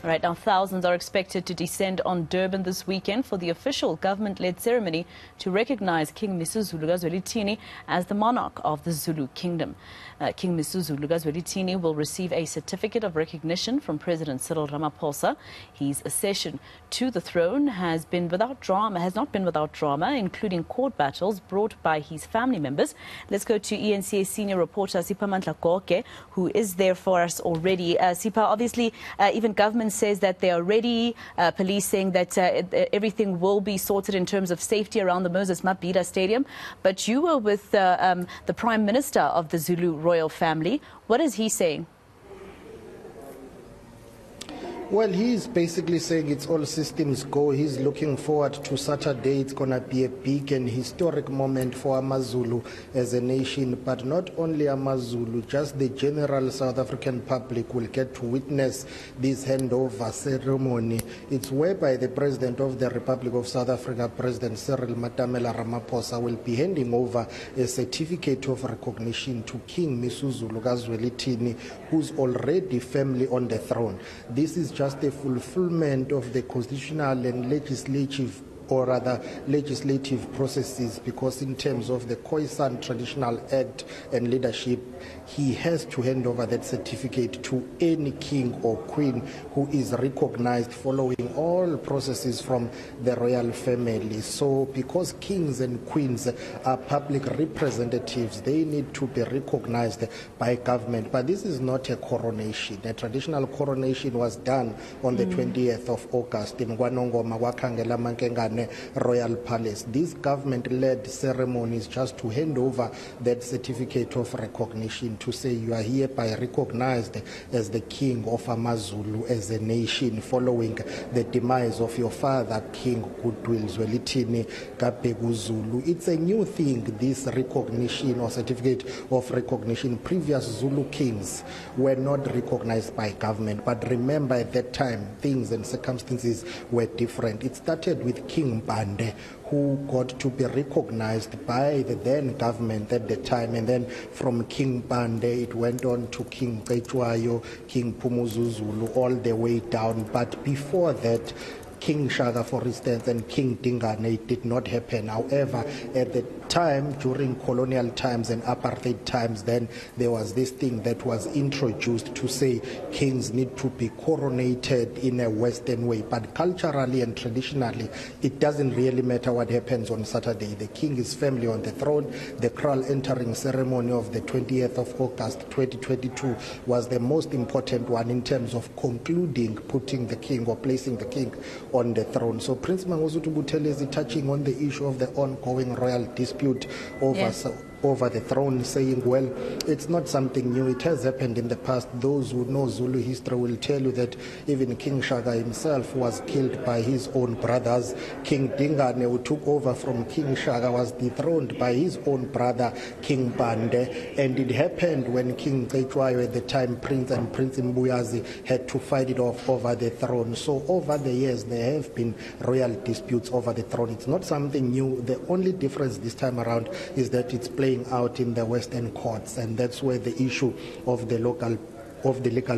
Right now, thousands are expected to descend on Durban this weekend for the official government-led ceremony to recognize King Misuzulu Zwelithini as the monarch of the Zulu kingdom. King Misuzulu Zwelithini will receive a certificate of recognition from President Cyril Ramaphosa. His accession to the throne has not been without drama, including court battles brought by his family members. Let's go to eNCA senior reporter Siphamandla Goge, who is there for us already. Sipa, obviously, even government says that they are ready. Police saying that everything will be sorted in terms of safety around the Moses Mabhida Stadium. But you were with the Prime Minister of the Zulu royal family. What is he saying? Well, he's basically saying it's all systems go. He's looking forward to Saturday. It's going to be a big and historic moment for AmaZulu as a nation. But not only AmaZulu, just the general South African public will get to witness this handover ceremony. It's whereby the President of the Republic of South Africa, President Cyril Ramaphosa, will be handing over a certificate of recognition to King Misuzulu Zwelithini, who's already firmly on the throne. This is just a fulfillment of the constitutional and legislative processes, because in terms of the Khoisan Traditional Act and leadership, he has to hand over that certificate to any king or queen who is recognized following all processes from the royal family. So because kings and queens are public representatives, they need to be recognized by government. But this is not a coronation. A traditional coronation was done on the 20th of August in Kwanongoma, Wakangela Mankengane Royal Palace. This government-led ceremony is just to hand over that certificate of recognition to say you are hereby recognized as the king of AmaZulu as a nation following the demise of your father, King Goodwill Zwelithini Kabhegu Zulu. It's a new thing, this recognition or certificate of recognition. Previous Zulu kings were not recognized by government, but remember at that time things and circumstances were different. It started with King Bande, who got to be recognized by the then government at the time, and then from King Bande it went on to King Qetshwayo, King Phumuzuzulu, all the way down. But before that, King Shaka, for instance, and King Dingane, it did not happen. However, at the time, during colonial times and apartheid times, then there was this thing that was introduced to say kings need to be coronated in a Western way. But culturally and traditionally, it doesn't really matter what happens on Saturday. The king is firmly on the throne. The crown entering ceremony of the 20th of August 2022 was the most important one in terms of concluding putting the king or placing the king on the throne. So Prince Mangosuthu Buthelezi touching on the issue of the ongoing royal dispute over the throne, saying, well, it's not something new. It has happened in the past. Those who know Zulu history will tell you that even King Shaka himself was killed by his own brothers. King Dingane, who took over from King Shaka, was dethroned by his own brother, King Bande. And it happened when King Qetshwayo at the time, Prince Mbuyazi, had to fight it off over the throne. So over the years, there have been royal disputes over the throne. It's not something new. The only difference this time around is that it's playing out in the Western courts, and that's where the issue of the legal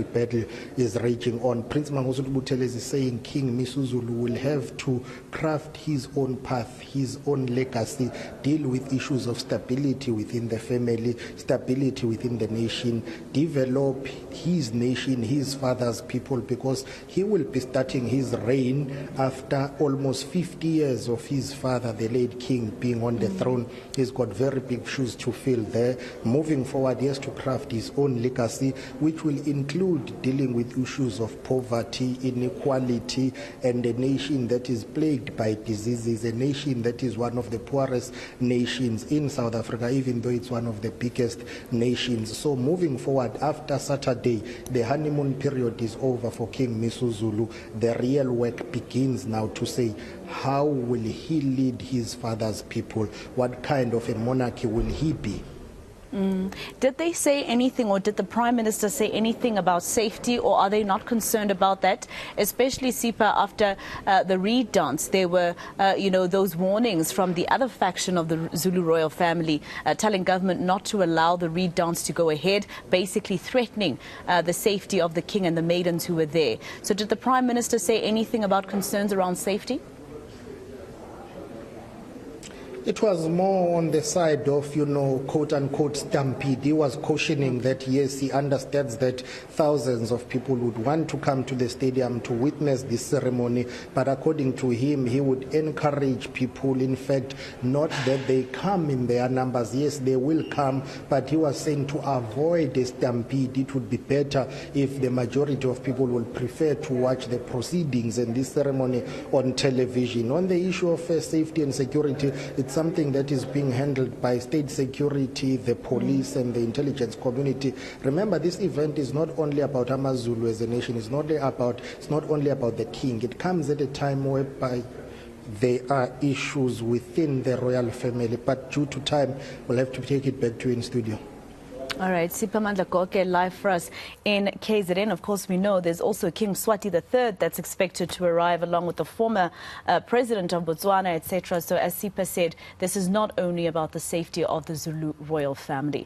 battle is raging on. Prince Mangosuthu Buthelezi is saying King Misuzulu will have to craft his own path, his own legacy, deal with issues of stability within the family, stability within the nation, develop his nation, his father's people, because he will be starting his reign after almost 50 years of his father, the late king, being on the throne. He's got very big shoes to fill there. Moving forward, he has to craft his own legacy, which will include dealing with issues of poverty, inequality, and a nation that is plagued by diseases, a nation that is one of the poorest nations in South Africa, even though it's one of the biggest nations. So moving forward, after Saturday, the honeymoon period is over for King Misuzulu. The real work begins now to say, how will he lead his father's people? What kind of a monarchy will he be? Did they say anything, or did the Prime Minister say anything about safety, or are they not concerned about that? Especially, Sipa, after the Reed dance, there were, those warnings from the other faction of the Zulu royal family telling government not to allow the Reed dance to go ahead, basically threatening the safety of the king and the maidens who were there. So did the Prime Minister say anything about concerns around safety? It was more on the side of, quote-unquote stampede. He was cautioning that, yes, he understands that thousands of people would want to come to the stadium to witness this ceremony, but according to him, he would encourage people, in fact, not that they come in their numbers. Yes, they will come, but he was saying to avoid a stampede, it would be better if the majority of people would prefer to watch the proceedings and this ceremony on television. On the issue of safety and security, it's something that is being handled by state security, the police and the intelligence community. Remember, this event is not only about AmaZulu as a nation, it's not only about the king. It comes at a time whereby there are issues within the royal family, but due to time, we'll have to take it back to in studio. All right, Siphamandla Goge live for us in KZN. Of course, we know there's also King Mswati III that's expected to arrive, along with the former president of Botswana, etc. So as Sipa said, this is not only about the safety of the Zulu royal family.